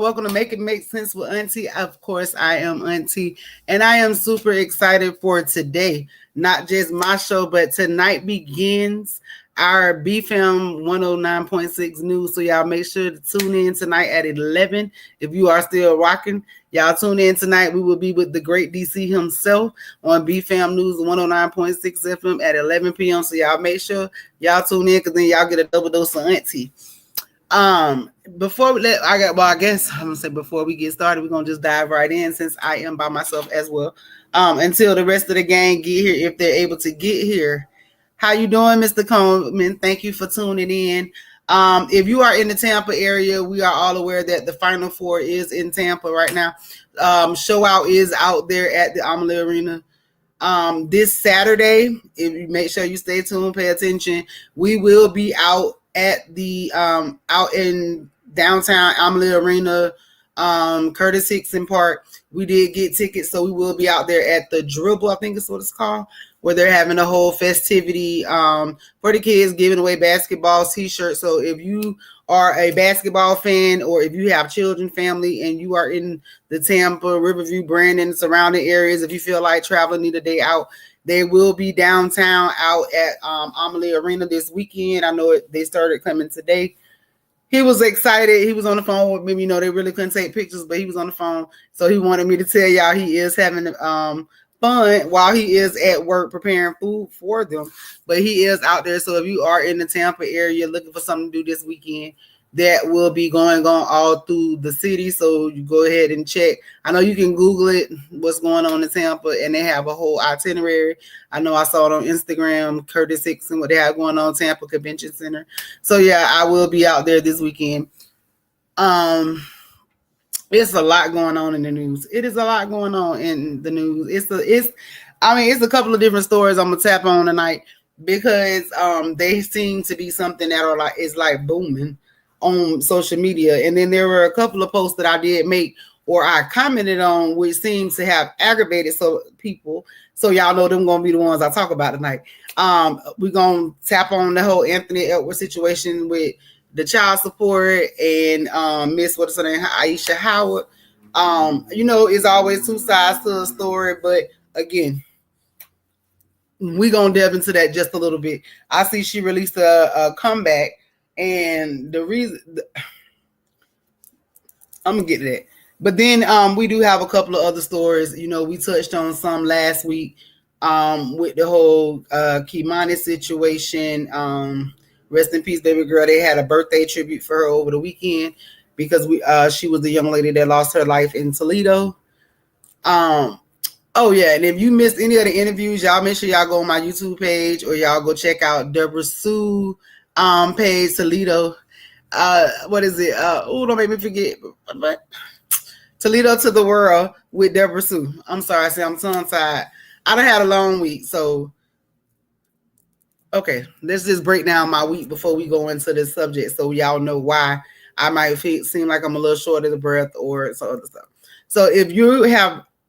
welcome to Make It Make Sense with Auntie. Of course, I am Auntie, and I am super excited for today. Not just my show, but tonight begins our BFAM 109.6 news. So y'all make sure to tune in tonight at 11. If you are still rocking, y'all tune in tonight. We will be with the great DC himself on BFAM News 109.6 FM at 11 p.m. So y'all make sure y'all tune in, because then y'all get a double dose of Auntie. Before we I guess I'm gonna say before we get started, we're gonna just dive right in, since I am by myself as well. Until the rest of the gang get here, if they're able to get here. How you doing, Mr. Coleman? Thank you for tuning in. If you are in the Tampa area, we are all aware that the Final Four is in Tampa right now. Show Out is out there at the Amalie Arena. This Saturday, if you make sure you stay tuned, pay attention, we will be out at the out in downtown Amalie Arena, Curtis Hickson Park. We did get tickets, so we will be out there at the Dribble, I think is what it's called, where they're having a whole festivity for the kids, giving away basketball t-shirts. So if you are a basketball fan, or if you have children, family, and you are in the Tampa, Riverview, Brandon, surrounding areas, if you feel like traveling, need a day out, they will be downtown out at Amalie Arena this weekend. I know they started coming today. He was excited. He was on the phone with me. You know, they really couldn't take pictures, but he was on the phone. So he wanted me to tell y'all he is having fun while he is at work preparing food for them. But he is out there. So if you are in the Tampa area looking for something to do this weekend, that will be going on all through the city. So you go ahead and check. I know you can Google it, what's going on in Tampa, and they have a whole itinerary. I know I saw it on Instagram, Curtis Hickson, what they have going on, Tampa Convention Center. So yeah, I will be out there this weekend. It's a lot going on in the news. It is a lot going on in the news. It's a couple of different stories I'm gonna tap on tonight, because they seem to be something that is booming on social media. And then there were a couple of posts that I did make or I commented on, which seems to have aggravated people. So y'all know them gonna be the ones I talk about tonight. We're gonna tap on the whole Anthony Edwards situation with the child support and Miss, what's her name, Aisha Howard. It's always two sides to a story, but again, we're gonna delve into that just a little bit. I see she released a comeback, and the reason I'm gonna get to that. But then we do have a couple of other stories. We touched on some last week with the whole Kimani situation. Rest in peace, baby girl. They had a birthday tribute for her over the weekend, because she was the young lady that lost her life in Toledo. Oh yeah, and if you missed any of the interviews, y'all make sure y'all go on my YouTube page, or y'all go check out Deborah Sue page, Toledo. What is it? Don't make me forget. But Toledo to the World with Deborah Sue. I'm sorry, I'm tongue-tied. I done had a long week, so okay, let's just break down my week before we go into this subject, so y'all know why I might seem like I'm a little short of the breath or some other stuff. So if you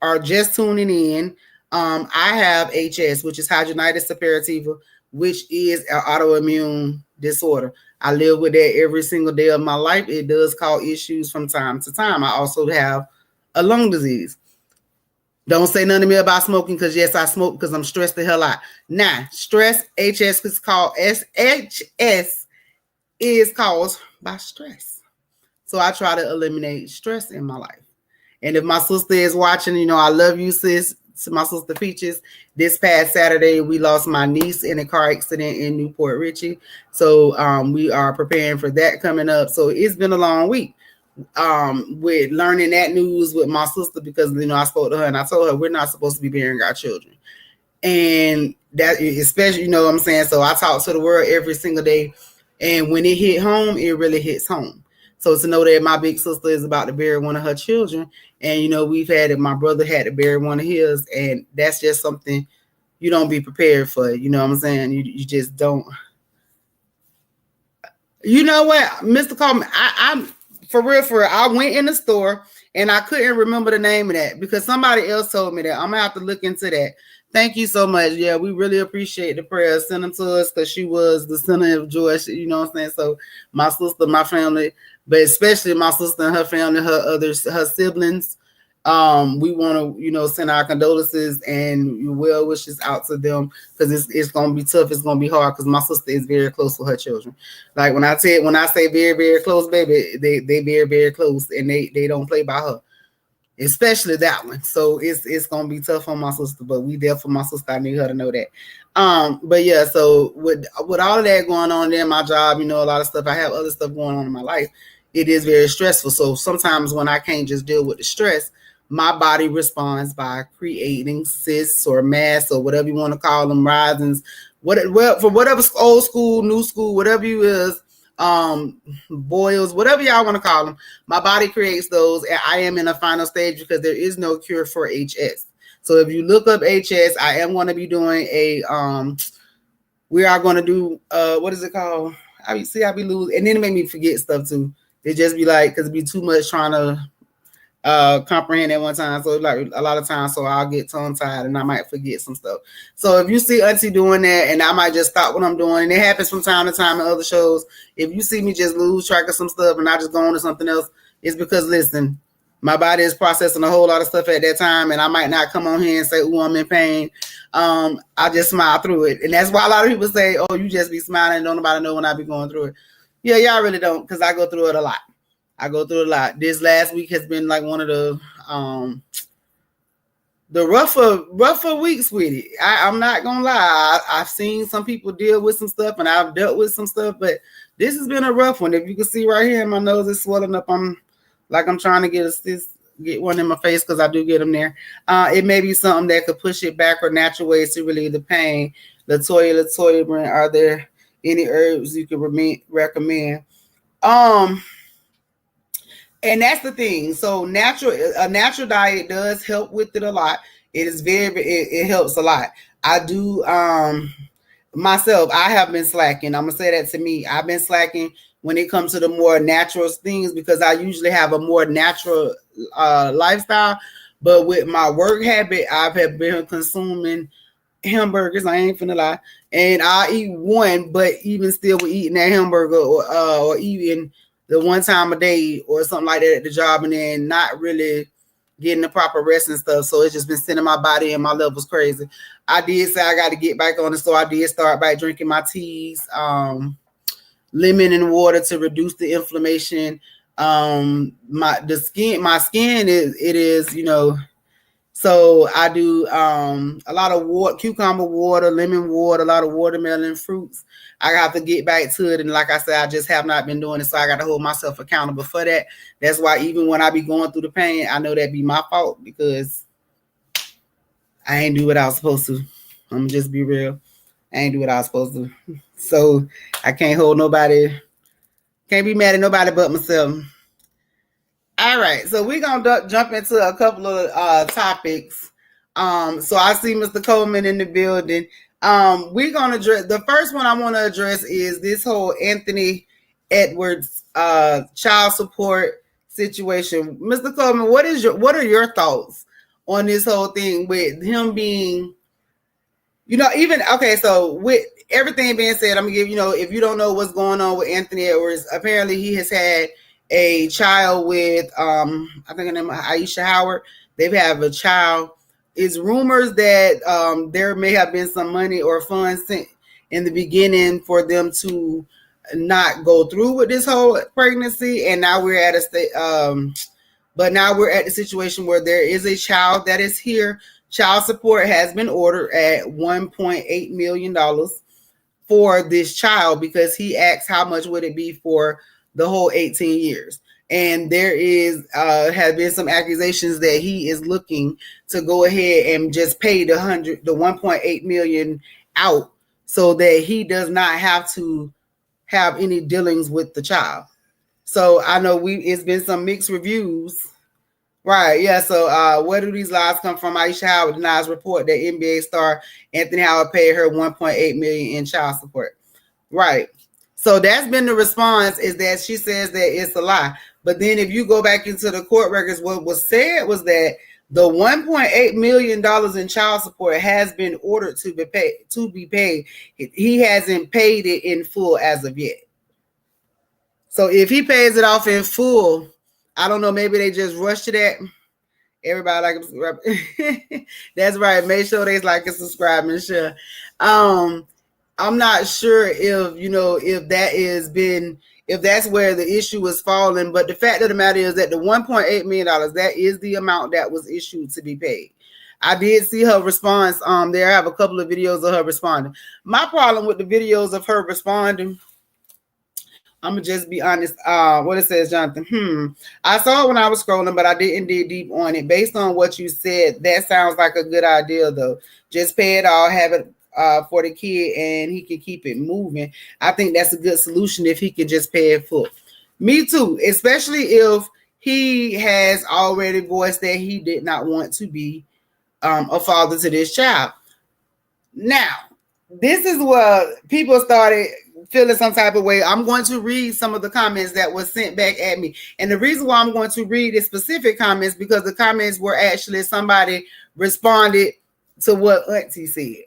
are just tuning in, I have HS, which is hidradenitis suppurativa, which is an autoimmune disorder. I live with that every single day of my life. It does cause issues from time to time. I also have a lung disease. Don't say nothing to me about smoking, because yes, I smoke because I'm stressed the hell out. Now, stress, HS is called HS is caused by stress. So I try to eliminate stress in my life. And if my sister is watching, I love you, sis. To my sister Peaches, this past Saturday, we lost my niece in a car accident in Newport Richey. So we are preparing for that coming up. So it's been a long week with learning that news with my sister, because, I spoke to her and I told her we're not supposed to be burying our children. And that, especially, what I'm saying? So I talk to the world every single day. And when it hit home, it really hits home. So to know that my big sister is about to bury one of her children, and my brother had to bury one of his, and that's just something you don't be prepared for. You know what I'm saying? You just don't. You know what, Mr. Coleman? I'm for real. I went in the store and I couldn't remember the name of that, because somebody else told me that. I'm gonna have to look into that. Thank you so much. Yeah, we really appreciate the prayers. Send them to us because she was the center of joy. You know what I'm saying? So my sister, my family, but especially my sister and her family, her siblings. We want to, send our condolences and well wishes out to them because it's gonna be tough. It's gonna be hard because my sister is very close with her children. Like when I say very, very close, baby, they very, very close and they don't play by her. Especially that one. So it's gonna be tough on my sister, but we there for my sister. I need her to know that. But yeah, so with all of that going on there in my job, a lot of stuff. I have other stuff going on in my life. It is very stressful. So sometimes when I can't just deal with the stress, my body responds by creating cysts or mass or whatever you want to call them, risings, for whatever old school, new school, whatever you is. Boils, whatever y'all want to call them, my body creates those, and I am in a final stage because there is no cure for HS. So if you look up HS, I am going to be doing we are going to do what is it called? I be losing, and then it made me forget stuff too. It just be like because it be too much trying to comprehend at one time, so like a lot of times, so I'll get tongue tied and I might forget some stuff. So if you see Auntie doing that, and I might just stop what I'm doing, and it happens from time to time in other shows. If you see me just lose track of some stuff and I just go on to something else, it's because listen, my body is processing a whole lot of stuff at that time, and I might not come on here and say, "Oh, I'm in pain." I just smile through it, and that's why a lot of people say, "Oh, you just be smiling, don't nobody know when I be going through it." Yeah, y'all really don't, because I go through it a lot. This last week has been like one of the rougher weeks with it. I'm not gonna lie. I've seen some people deal with some stuff, and I've dealt with some stuff, but this has been a rough one. If you can see right here, my nose is swelling up. I'm trying to get one in my face because I do get them there. It may be something that could push it back or natural ways to relieve the pain. Latoya Brent, are there any herbs you could recommend? And that's the thing. So a natural diet does help with it a lot. It helps a lot. I do myself, I have been slacking. I'm gonna say that to me. I've been slacking when it comes to the more natural things because I usually have a more natural lifestyle. But with my work habit, I've been consuming hamburgers. I ain't finna lie. And I eat one, but even still with eating that hamburger or eating the one time a day or something like that at the job, and then not really getting the proper rest and stuff. So it's just been sending my body and my levels crazy. I did say I got to get back on it, so I did start by drinking my teas, lemon and water to reduce the inflammation. My skin is so I do a lot of water, cucumber water, lemon water, a lot of watermelon fruits. I have to get back to it. And like I said, I just have not been doing it. So I got to hold myself accountable for that. That's why even when I be going through the pain, I know that be my fault because I ain't do what I was supposed to. I'm going to just be real. I ain't do what I was supposed to. So I can't be mad at nobody but myself. All right, so we're gonna jump into a couple of topics. So I see Mr. Coleman in the building. We're gonna address the first one I want to address is this whole Anthony Edwards child support situation. Mr. Coleman, what are your thoughts on this whole thing with him being, so with everything being said, I'm gonna give, if you don't know what's going on with Anthony Edwards, apparently he has had a child with I think her name is Aisha Howard. They have a child. It's rumors that there may have been some money or funds sent in the beginning for them to not go through with this whole pregnancy, and now we're at a state. But now we're at the situation where there is a child that is here. Child support has been ordered at $1.8 million for this child because he asked how much would it be for the whole 18 years. And there has been some accusations that he is looking to go ahead and just pay the 1.8 million out so that he does not have to have any dealings with the child. So I know it's been some mixed reviews. Right, yeah. So where do these lies come from? Aisha Howard denies report that NBA star Anthony Howard paid her $1.8 million in child support. Right. So that's been the response, is that she says that it's a lie. But then if you go back into the court records, what was said was that The $1.8 million in child support has been ordered to be paid. He hasn't paid it in full as of yet. So if he pays it off in full, I don't know, maybe they just rushed to that. Everybody like and subscribe. That's right. Make sure they like and subscribe and share. I'm not sure if that's where the issue is falling, but the fact of the matter is that the $1.8 million, that is the amount that was issued to be paid. I did see her response. There I have a couple of videos of her responding. My problem with the videos of her responding, I'm gonna just be honest. What it says, Jonathan. I saw it when I was scrolling, but I didn't dig deep on it. Based on what you said, that sounds like a good idea, though. Just pay it all, have it for the kid, and he can keep it moving. I think that's a good solution if he can just pay it full. Me too, especially if he has already voiced that he did not want to be a father to this child. Now, this is where people started feeling some type of way. I'm going to read some of the comments that were sent back at me. And the reason why I'm going to read the specific comments, because the comments were actually somebody responded to what Auntie said.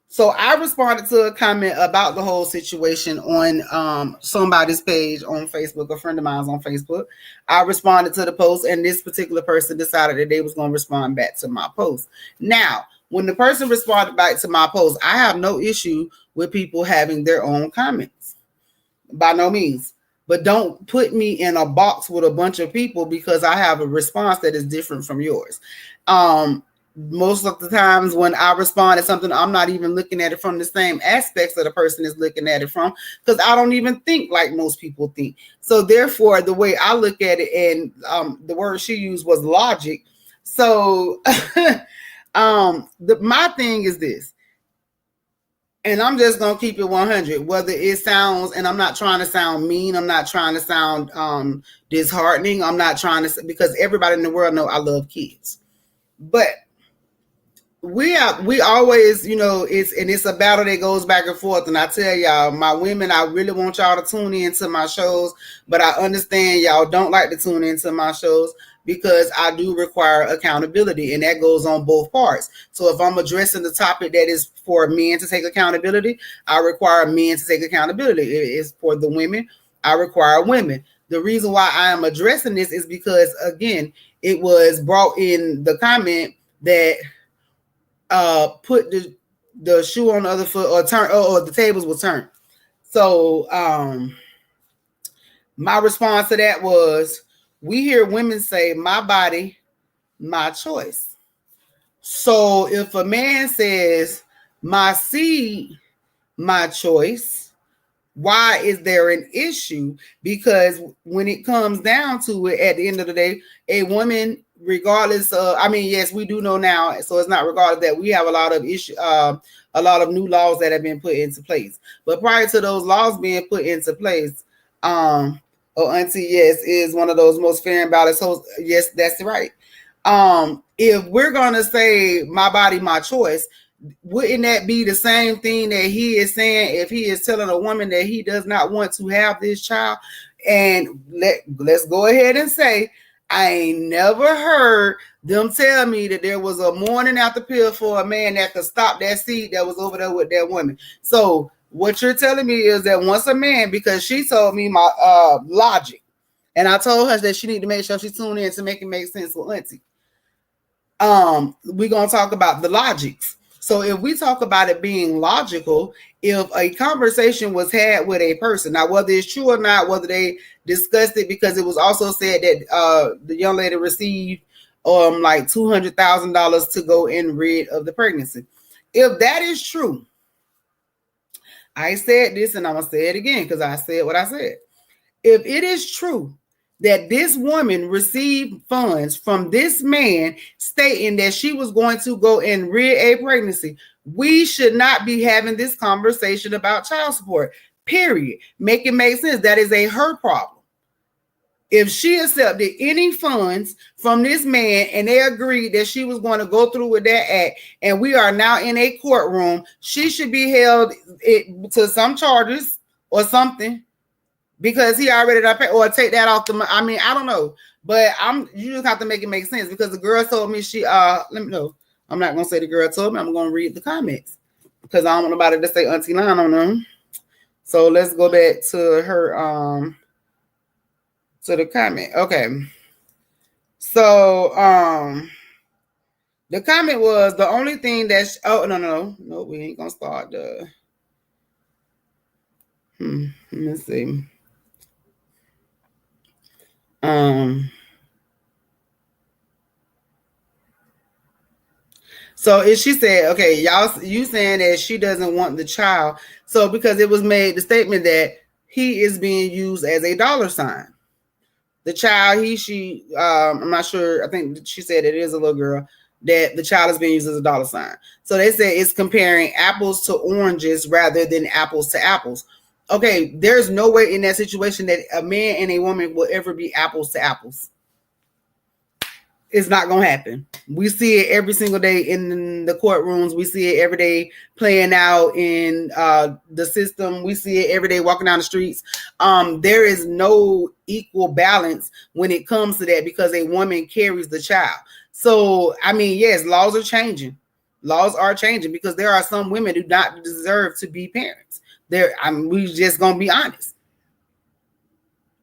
So I responded to a comment about the whole situation on somebody's page on Facebook, a friend of mine's on Facebook. I responded to the post, and this particular person decided that they was going to respond back to my post. Now, when the person responded back to my post, I have no issue with people having their own comments. By no means. But don't put me in a box with a bunch of people because I have a response that is different from yours. Most of the times when I respond to something, I'm not even looking at it from the same aspects that the person is looking at it from, because I don't even think like most people think. So therefore, the way I look at it, and the word she used was logic. So my thing is this, and I'm just going to keep it 100, whether it sounds, and I'm not trying to sound mean, I'm not trying to sound disheartening, I'm not trying to, because everybody in the world know I love kids. But we always, it's a battle that goes back and forth. And I tell y'all, my women, I really want y'all to tune into my shows, but I understand y'all don't like to tune into my shows because I do require accountability, and that goes on both parts. So if I'm addressing the topic that is for men to take accountability, I require men to take accountability. It is for the women, I require women. The reason why I am addressing this is because, again, it was brought in the comment that put the shoe on the other foot, or turn, or the tables will turn. So my response to that was, we hear women say, my body, my choice. So if a man says, my seed, my choice, why is there an issue? Because when it comes down to it, at the end of the day, a woman, regardless of, yes, we do know now, so it's not regardless that we have a lot of a lot of new laws that have been put into place. But prior to those laws being put into place, Auntie, yes, is one of those most fair and balanced hosts. Yes, that's right. If we're gonna say my body, my choice, wouldn't that be the same thing that he is saying if he is telling a woman that he does not want to have this child? And let's go ahead and say, I ain't never heard them tell me that there was a morning after pill for a man that could stop that seed that was over there with that woman. So what you're telling me is that once a man, because she told me my logic, and I told her that she need to make sure she tuned in to make it make sense with Auntie. We're going to talk about the logics. So if we talk about it being logical, if a conversation was had with a person, now whether it's true or not, whether they discussed it, because it was also said that the young lady received like $200,000 to go and rid of the pregnancy. If that is true, I said this and I'm going to say it again because I said what I said. If it is true that this woman received funds from this man stating that she was going to go and rid a pregnancy, we should not be having this conversation about child support, period. Make it make sense. That is her problem. If she accepted any funds from this man and they agreed that she was going to go through with that act, and we are now in a courtroom, she should be held to some charges or something, because he already done paid, or take that off the, I don't know. But you just have to make it make sense, because the girl told me let me know. I'm not gonna say the girl told me. I'm gonna read the comments because I don't want nobody to say Auntie Line on them. So let's go back to her to the comment. Okay. So the comment was the only thing that no, we ain't gonna start the let me see. So if she said, okay, you saying that she doesn't want the child. So because it was made the statement that he is being used as a dollar sign. The child, she, I'm not sure. I think she said it is a little girl, that the child is being used as a dollar sign. So they say it's comparing apples to oranges rather than apples to apples. Okay, there's no way in that situation that a man and a woman will ever be apples to apples. It's not gonna happen. We see it every single day in the courtrooms. We see it every day playing out in the system. We see it every day walking down the streets. There is no equal balance when it comes to that, because a woman carries the child. So I mean, yes, laws are changing. Laws are changing because there are some women who do not deserve to be parents. We just gonna be honest.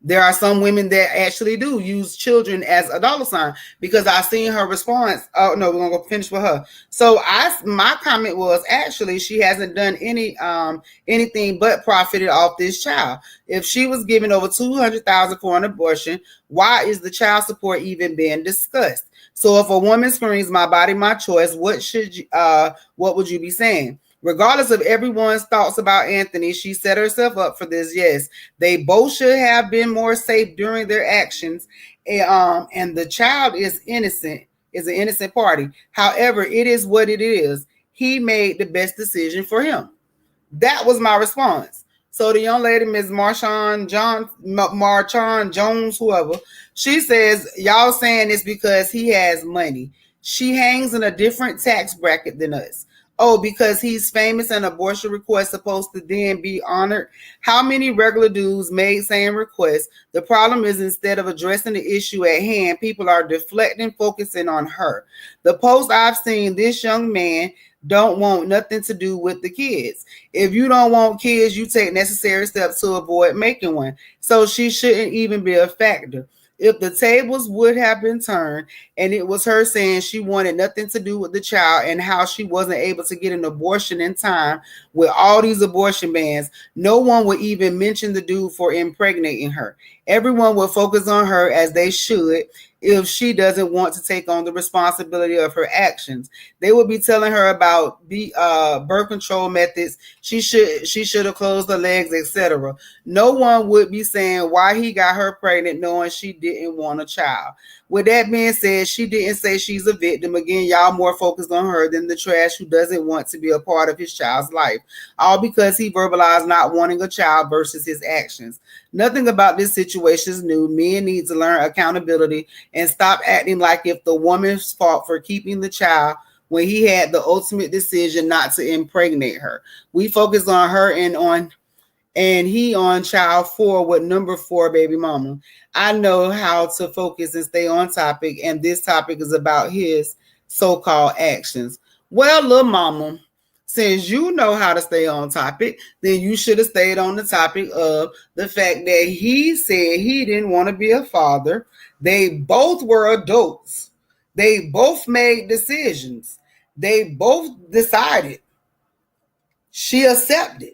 There are some women that actually do use children as a dollar sign, because I seen her response. Oh no, we're gonna go finish with her. So my comment was, actually she hasn't done anything but profited off this child. If she was given over $200,000 for an abortion, why is the child support even being discussed? So if a woman screams "my body, my choice," what would you be saying? Regardless of everyone's thoughts about Anthony, she set herself up for this. Yes, they both should have been more safe during their actions. And the child is innocent, is an innocent party. However, it is what it is. He made the best decision for him. That was my response. So the young lady, Ms. Marchand Jones, whoever, she says, y'all saying this because he has money. She hangs in a different tax bracket than us. Oh, because he's famous and abortion request supposed to then be honored. How many regular dudes made same requests? The problem is, instead of addressing the issue at hand, people are deflecting, focusing on her. The post I've seen, this young man don't want nothing to do with the kids. If you don't want kids, you take necessary steps to avoid making one. So she shouldn't even be a factor. If the tables would have been turned and it was her saying she wanted nothing to do with the child and how she wasn't able to get an abortion in time with all these abortion bans, no one would even mention the dude for impregnating her. Everyone will focus on her, as they should, if she doesn't want to take on the responsibility of her actions. They will be telling her about the birth control methods. She should have closed her legs, etc. No one would be saying why he got her pregnant knowing she didn't want a child. With that being said, she didn't say she's a victim. Again, y'all more focused on her than the trash who doesn't want to be a part of his child's life. All because he verbalized not wanting a child versus his actions. Nothing about this situation is new. Men need to learn accountability and stop acting like if the woman's fault for keeping the child when he had the ultimate decision not to impregnate her. We focus on her and he on child 4 with number 4 baby mama. I know how to focus and stay on topic, and this topic is about his so-called actions. Well, little mama, since you know how to stay on topic, then you should have stayed on the topic of the fact that he said he didn't want to be a father. They both were adults. They both made decisions. They both decided. She accepted.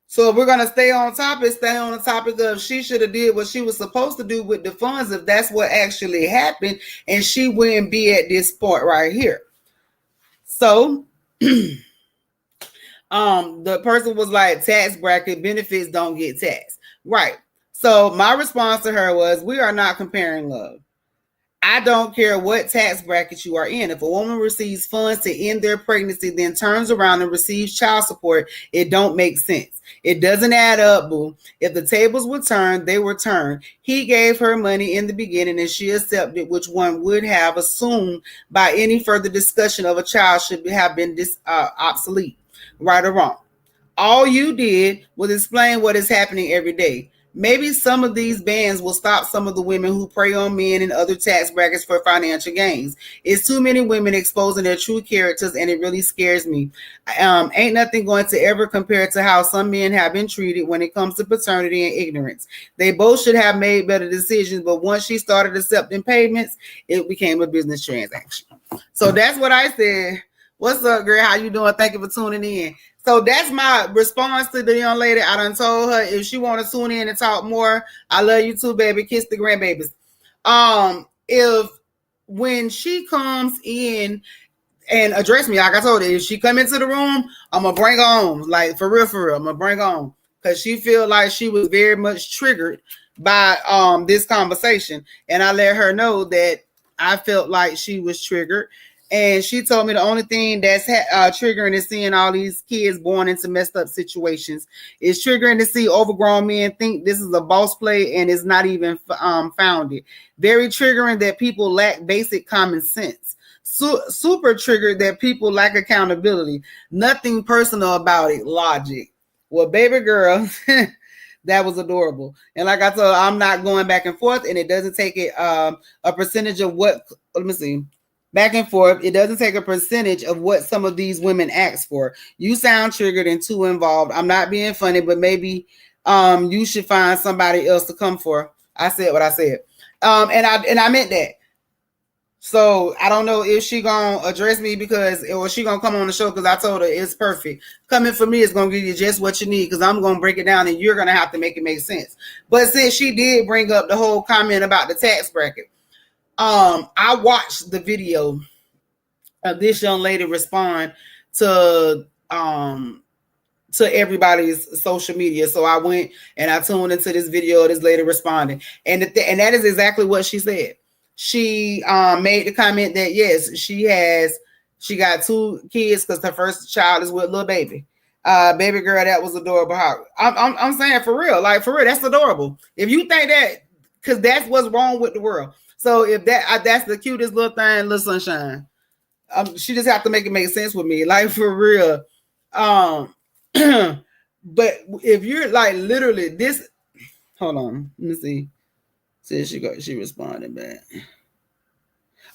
So if we're going to stay on the topic of she should have did what she was supposed to do with the funds, if that's what actually happened, and she wouldn't be at this point right here. So the person was like, tax bracket benefits don't get taxed. Right. So my response to her was, we are not comparing love. I don't care what tax bracket you are in. If a woman receives funds to end their pregnancy, then turns around and receives child support, it don't make sense. It doesn't add up, boo. If the tables were turned, they were turned. He gave her money in the beginning and she accepted, which one would have assumed by any further discussion of a child should have been obsolete, right or wrong. All you did was explain what is happening every day. Maybe some of these bans will stop some of the women who prey on men in other tax brackets for financial gains. It's too many women exposing their true characters, and it really scares me. Ain't nothing going to ever compare to how some men have been treated when it comes to paternity and ignorance. They both should have made better decisions, but once she started accepting payments, it became a business transaction. So that's what I said. What's up, girl? How you doing? Thank you for tuning in. So that's my response to the young lady. I done told her if she want to tune in and talk more, I love you too, baby. Kiss the grandbabies. If when she comes in and address me, like I told her, if she come into the room, I'm gonna bring her on. Like for real, I'm gonna bring her on. Because she feel like she was very much triggered by this conversation. And I let her know that I felt like she was triggered. And she told me the only thing that's triggering is seeing all these kids born into messed up situations. It's triggering to see overgrown men think this is a boss play and it's not even founded. Very triggering that people lack basic common sense. Super triggered that people lack accountability. Nothing personal about it. Logic. Well, baby girl, that was adorable. And like I told her, I'm not going back and forth, and it doesn't take a percentage of what. Let me see. Back and forth, it doesn't take a percentage of what some of these women ask for. You sound triggered and too involved. I'm not being funny, but maybe you should find somebody else to come for. I said what I said. And I meant that. So I don't know if she gonna address me or she gonna come on the show because I told her it's perfect. Coming for me is gonna give you just what you need because I'm gonna break it down and you're gonna have to make it make sense. But since she did bring up the whole comment about the tax bracket, I watched the video of this young lady respond to everybody's social media. So I went and I tuned into this video of this lady responding, and that is exactly what she said. She made the comment that yes, she got 2 kids because her first child is with little baby. Baby girl, that was adorable. I'm saying for real, that's adorable. If you think that, because that's what's wrong with the world. So if that's the cutest little thing, little sunshine. She just have to make it make sense with me, like for real. But if you're like literally this, hold on, let me see. See, she responded back.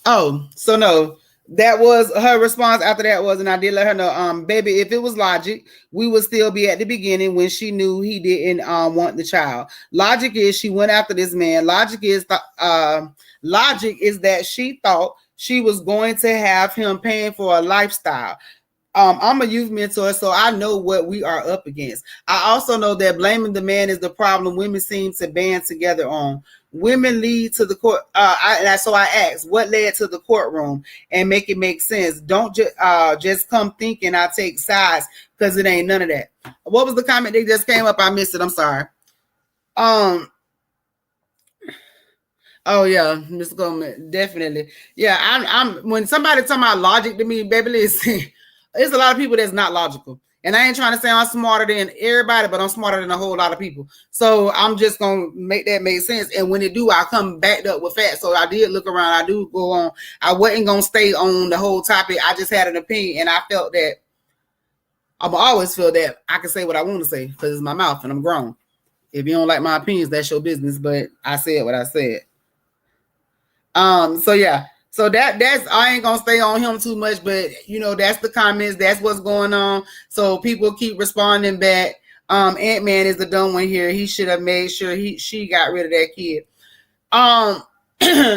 Oh, so no, that was her response after that was, and I did let her know, baby, if it was logic, we would still be at the beginning when she knew he didn't want the child. Logic is she went after this man. Logic is that she thought she was going to have him paying for a lifestyle. I'm a youth mentor, so I know what we are up against. I also know that blaming the man is the problem women seem to band together on. Women lead to the court. So I asked, what led to the courtroom, and make it make sense. Don't just come thinking I take sides because it ain't none of that. What was the comment that just came up? I missed it. I'm sorry. Oh yeah, Miss Gomez, definitely. Yeah, I'm when somebody talking about logic to me, baby, listen, there's a lot of people that's not logical. And I ain't trying to say I'm smarter than everybody, but I'm smarter than a whole lot of people. So I'm just gonna make that make sense. And when it do, I come backed up with facts. So I did look around, I do go on. I wasn't gonna stay on the whole topic. I just had an opinion, and I felt that I'm always feel that I can say what I want to say because it's my mouth and I'm grown. If you don't like my opinions, that's your business. But I said what I said. So yeah, so that's I ain't gonna stay on him too much, but that's the comments, that's what's going on. So people keep responding back. Ant-Man is the dumb one here. He should have made sure she got rid of that kid.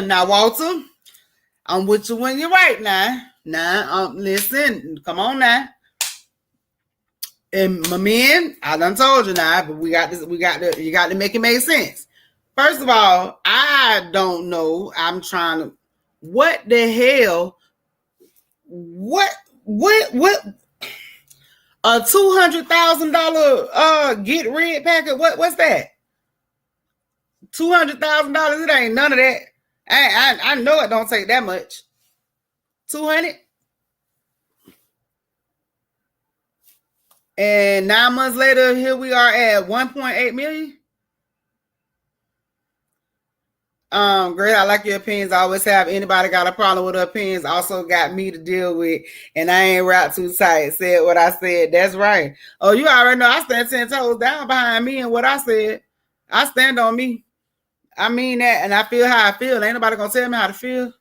Now Walter, I'm with you when you're right now. Listen, come on now. And my men, I done told you now, but you got to make it make sense. First of all, I don't know. I'm trying to. What the hell? What? A $200,000 get rid packet? What's that? $200,000? It ain't none of that. I know it don't take that much. 200. And 9 months later, here we are at 1.8 million. Great. I like your opinions. I always have. Anybody got a problem with opinions also got me to deal with, and I ain't wrapped too tight. Said what I said. That's right. Oh, you already know I stand 10 toes down behind me and what I said. I stand on me. I mean that, and I feel how I feel. Ain't nobody gonna tell me how to feel.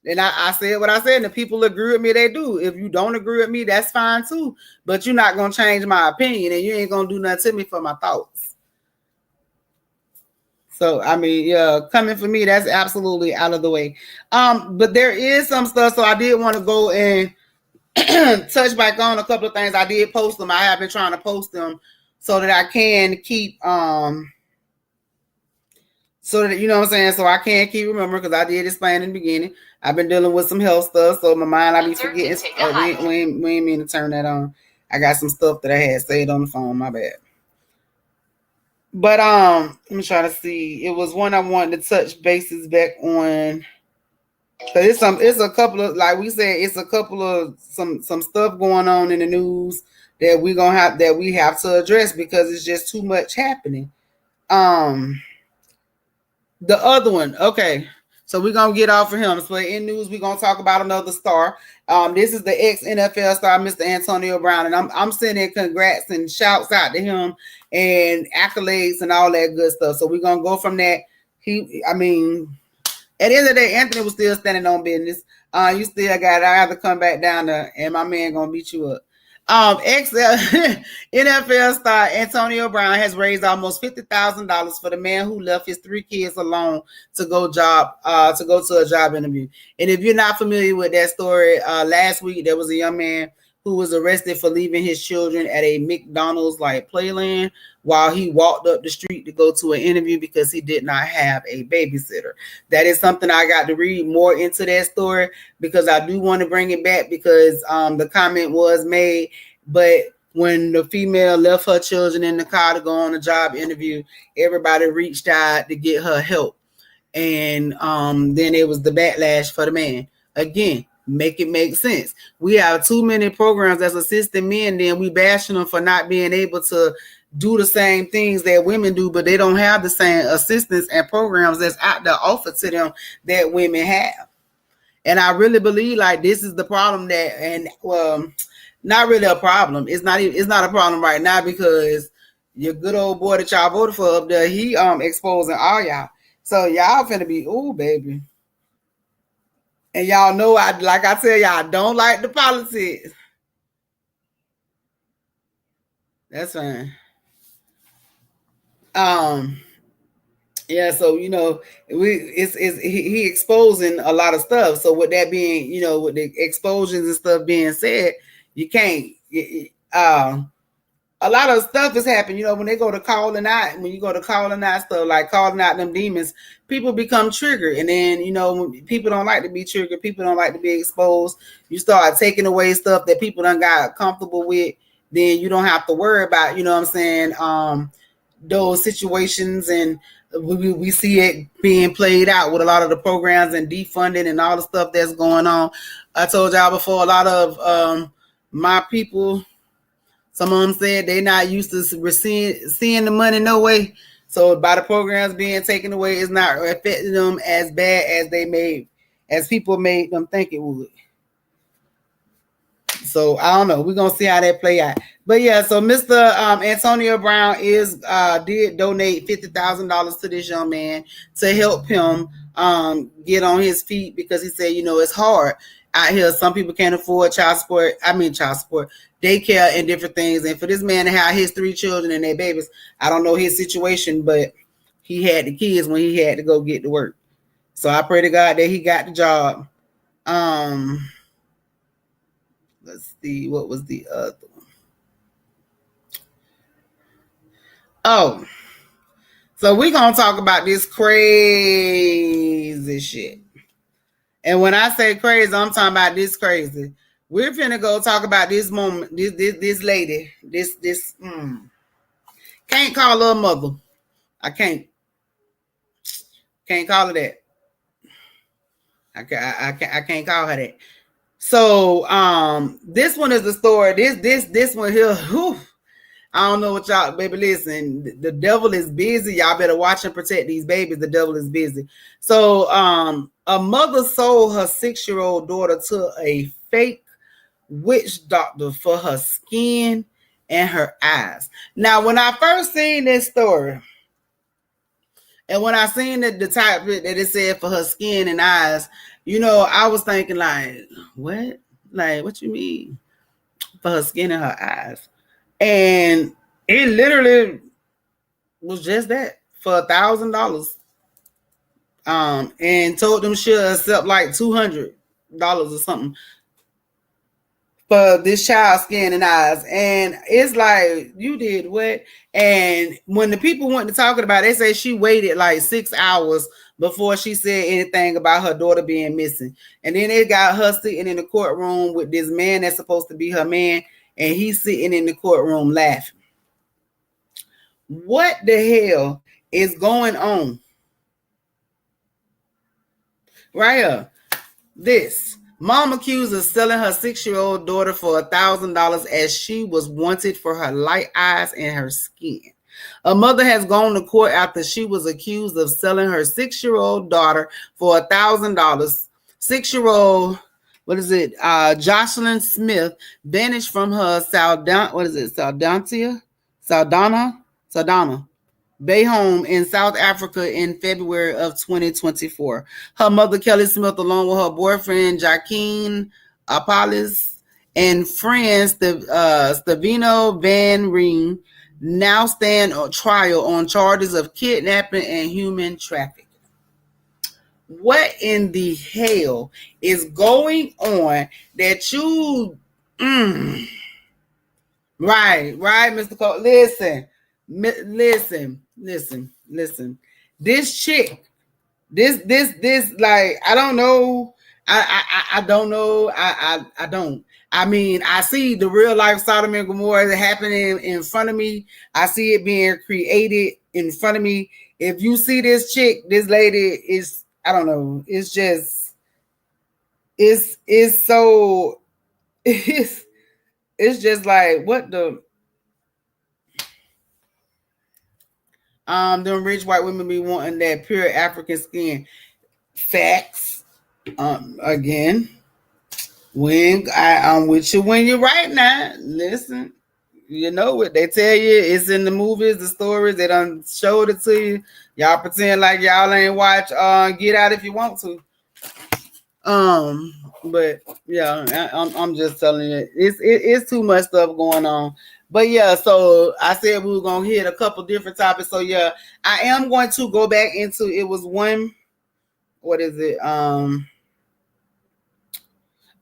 And I said what I said, and the people agree with me, they do. If you don't agree with me, that's fine too. But you're not gonna change my opinion, and you ain't gonna do nothing to me for my thoughts. So I mean, yeah, coming for me, that's absolutely out of the way. But there is some stuff. So I did want to go and touch back on a couple of things. I did post them. I have been trying to post them so that I can keep so that you know what I'm saying, so I can't keep remembering, because I did explain in the beginning. I've been dealing with some health stuff, so my mind I be forgetting. We ain't mean to turn that on. I got some stuff that I had saved on the phone. My bad. But let me try to see. It was one I wanted to touch bases back on. Cause it's a couple of, like we said, it's a couple of some stuff going on in the news that we have to address, because it's just too much happening. The other one, okay. So we're gonna get off of him. So in news, we're gonna talk about another star. This is the ex NFL star, Mr. Antonio Brown, and I'm sending congrats and shouts out to him and accolades and all that good stuff. So we're gonna go from that. I mean, at the end of the day, Anthony was still standing on business. You still got. I have to come back down there, and my man gonna beat you up. NFL star Antonio Brown has raised almost $50,000 for the man who left his 3 kids alone to go to a job interview. And if you're not familiar with that story, last week there was a young man who was arrested for leaving his children at a McDonald's like playland while he walked up the street to go to an interview because he did not have a babysitter. That is something I got to read more into that story, because I do want to bring it back, because the comment was made, but when the female left her children in the car to go on a job interview, everybody reached out to get her help. And then it was the backlash for the man. Again, make it make sense. We have too many programs that's assisting men, then we bashing them for not being able to do the same things that women do, but they don't have the same assistance and programs that's out there offered to them that women have. And I really believe like this is the problem that, and not really a problem. It's not a problem right now, because your good old boy that y'all voted for up there, he exposing all y'all. So y'all finna be, ooh, baby. And y'all know, I tell y'all, I don't like the politics. That's fine. Yeah, so you know, he exposing a lot of stuff. So with that being, you know, with the explosions and stuff being said, you can't. A lot of stuff is happening. You know, when they go to calling out, when you go to calling out stuff, like calling out them demons, people become triggered. And then, you know, people don't like to be triggered. People don't like to be exposed. You start taking away stuff that people done got comfortable with. Then you don't have to worry about, you know what I'm saying, those situations. And we see it being played out with a lot of the programs and defunding and all the stuff that's going on. I told y'all before, a lot of my people, some of them said they're not used to seeing the money no way. So by the programs being taken away, it's not affecting them as bad as people made them think it would. So I don't know. We're gonna see how that play out. But yeah, so Mr. Antonio Brown did donate $50,000 to this young man to help him get on his feet, because he said, you know, it's hard out here. Some people can't afford child support, daycare and different things. And for this man to have his 3 children and their babies, I don't know his situation, but he had the kids when he had to go get to work. So I pray to God that he got the job. Let's see, what was the other one? Oh, so we're going to talk about this crazy shit. And when I say crazy, I'm talking about this crazy. We're finna go talk about this moment, this lady, can't call her a mother. I can't call her that. I can't call her that. So this one is the story. This one here, whew, I don't know what y'all, baby, listen, the devil is busy. Y'all better watch and protect these babies. The devil is busy. So a mother sold her 6-year-old daughter to a fake witch doctor for her skin and her eyes. Now, when I first seen this story, And when I seen the type that it said for her skin and eyes, you know, I was thinking like, what? Like, what you mean for her skin and her eyes? And it literally was just that for $1,000. And told them she'll accept like $200 or something for this child's skin and eyes. And it's like, you did what? And when the people went to talking about it, they say she waited like 6 hours before she said anything about her daughter being missing. And then it got her sitting in the courtroom with this man that's supposed to be her man, and he's sitting in the courtroom laughing. What the hell is going on? Right here. This. Mom accused of selling her 6-year-old daughter for $1,000 as she was wanted for her light eyes and her skin. A mother has gone to court after she was accused of selling her 6-year-old daughter for $1,000. 6-year-old, Jocelyn Smith vanished from her Saldana Bay home in South Africa in February of 2024. Her mother, Kelly Smith, along with her boyfriend, Joaquin Apollis, and friend, Stevino Van Reen, now stand on trial on charges of kidnapping and human trafficking. What in the hell is going on that you... Right, Mr. Cole. Listen. This chick, this, like, I don't know. I don't know. I don't. I mean, I see the real life Sodom and Gomorrah happening in front of me. I see it being created in front of me. If you see this chick, this lady is, I don't know. It's just, it's so, it's just like, what the... them rich white women be wanting that pure African skin. Facts. Again, when I'm with you when you're right now. Listen, you know what they tell you. It's in the movies, the stories. They done showed it to you. Y'all pretend like y'all ain't watch Get Out if you want to. But yeah, I'm just telling you, it's too much stuff going on. But yeah, so I said we were gonna hit a couple different topics. So yeah, I am going to go back into, it was one, what is it?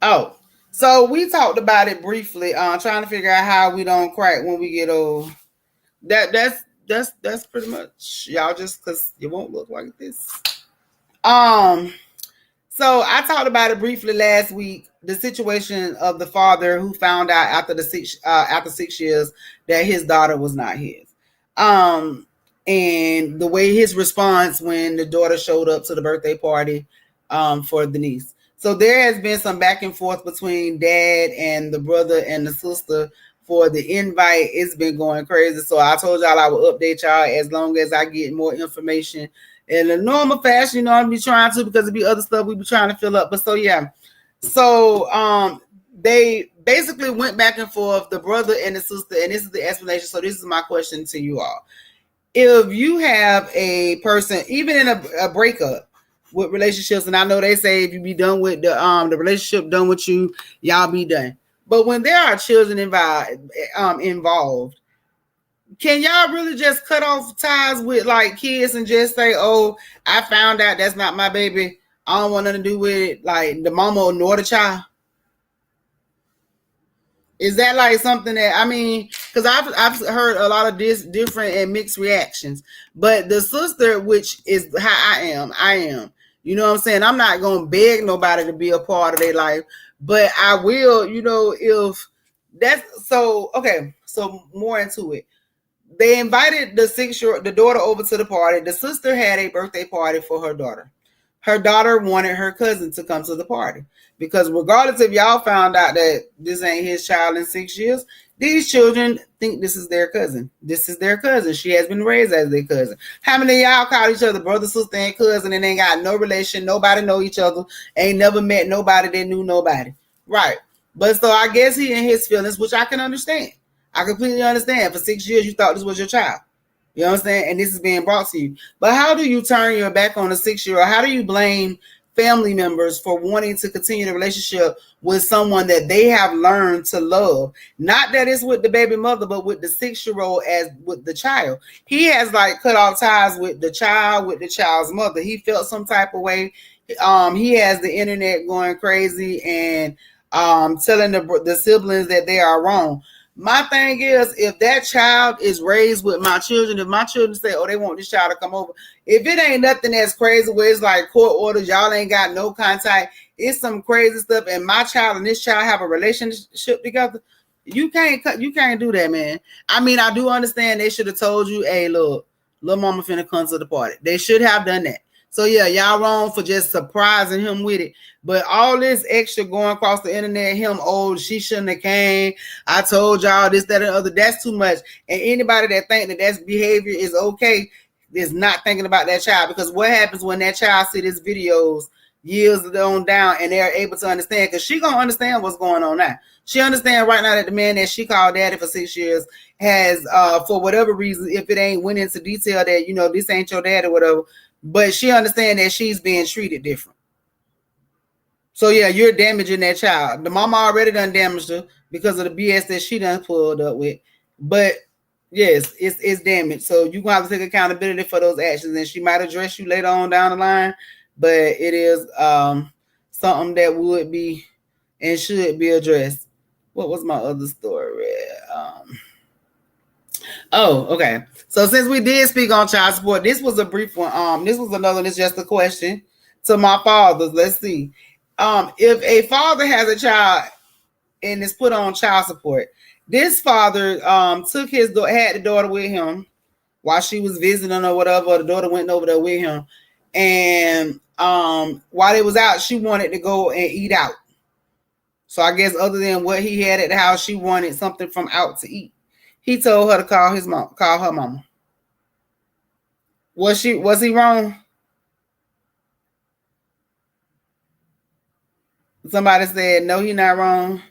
Oh, so we talked about it briefly, trying to figure out how we don't crack when we get old. That's pretty much, y'all, just because you won't look like this. So I talked about it briefly last week, the situation of the father who found out after 6 years that his daughter was not his. And the way his response when the daughter showed up to the birthday party for the niece. So there has been some back and forth between dad and the brother and the sister for the invite. It's been going crazy. So I told y'all I will update y'all as long as I get more information in the normal fashion. You know, I'll be trying to, because it'll be other stuff we be trying to fill up. But so yeah. So they basically went back and forth, the brother and the sister, and this is the explanation. So this is my question to you all. If you have a person, even in a breakup with relationships, and I know they say if you be done with the relationship done with you, y'all be done. But when there are children involved, can y'all really just cut off ties with like kids and just say, oh, I found out that's not my baby, I don't want nothing to do with it, like the mama nor the child? Is that like something that, I mean, because I've heard a lot of this different and mixed reactions. But the sister, which is how I am. You know what I'm saying? I'm not gonna beg nobody to be a part of their life, but I will, you know, if that's so. Okay, so more into it. They invited the daughter over to the party. The sister had a birthday party for her daughter. Her daughter wanted her cousin to come to the party because regardless if y'all found out that this ain't his child in 6 years, these children think this is their cousin. This is their cousin. She has been raised as their cousin. How many of y'all call each other brother, sister, and cousin and ain't got no relation? Nobody know each other. Ain't never met nobody that knew nobody. Right. But so I guess he in his feelings, which I can understand. I completely understand. For 6 years, you thought this was your child. You know what I'm saying? And this is being brought to you. But how do you turn your back on a 6-year-old? How do you blame family members for wanting to continue the relationship with someone that they have learned to love? Not that it's with the baby mother, but with the 6-year-old as with the child. He has like cut off ties with the child, with the child's mother. He felt some type of way. He has the internet going crazy and telling the siblings that they are wrong. My thing is, if that child is raised with my children, if my children say, oh, they want this child to come over, if it ain't nothing that's crazy where it's like court orders, y'all ain't got no contact, it's some crazy stuff, and my child and this child have a relationship together, you can't do that, man. I mean, I do understand they should have told you, hey, look, little mama finna come to the party. They should have done that. So yeah, y'all wrong for just surprising him with it. But all this extra going across the internet, him, oh, she shouldn't have came. I told y'all this, that, and the other. That's too much. And anybody that think that that's behavior is okay is not thinking about that child. Because what happens when that child see these videos years on down and they're able to understand? Because she gonna understand what's going on now. She understand right now that the man that she called daddy for 6 years has, for whatever reason, if it ain't went into detail that, you know, this ain't your dad or whatever, but she understands that she's being treated different. So yeah, you're damaging that child. The mama already done damaged her because of the BS that she done pulled up with. But yes, it's damaged. So you're gonna have to take accountability for those actions, and she might address you later on down the line. But it is something that would be and should be addressed. What was my other story? Oh, okay. So since we did speak on child support, this was a brief one. This was another one. It's just a question to my fathers. Let's see. If a father has a child and is put on child support, this father took had the daughter with him while she was visiting or whatever. The daughter went over there with him, and while they was out, she wanted to go and eat out. So I guess other than what he had at the house, she wanted something from out to eat. He told her to call her mama. Was he wrong? Somebody said no, he's not wrong.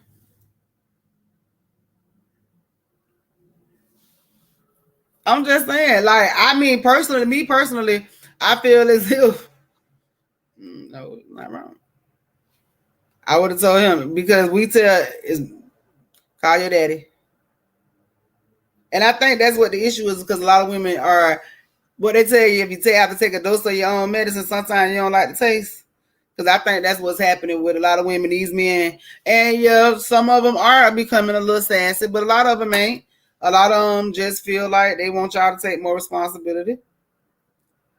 I'm just saying, like, I mean, me personally, I feel as if no, not wrong. I would have told him because we tell is call your daddy. And I think that's what the issue is, because a lot of women are what they tell you, if you have to take a dose of your own medicine, sometimes you don't like the taste. Because I think that's what's happening with a lot of women, these men. And yeah, some of them are becoming a little sassy, but a lot of them ain't. A lot of them just feel like they want y'all to take more responsibility.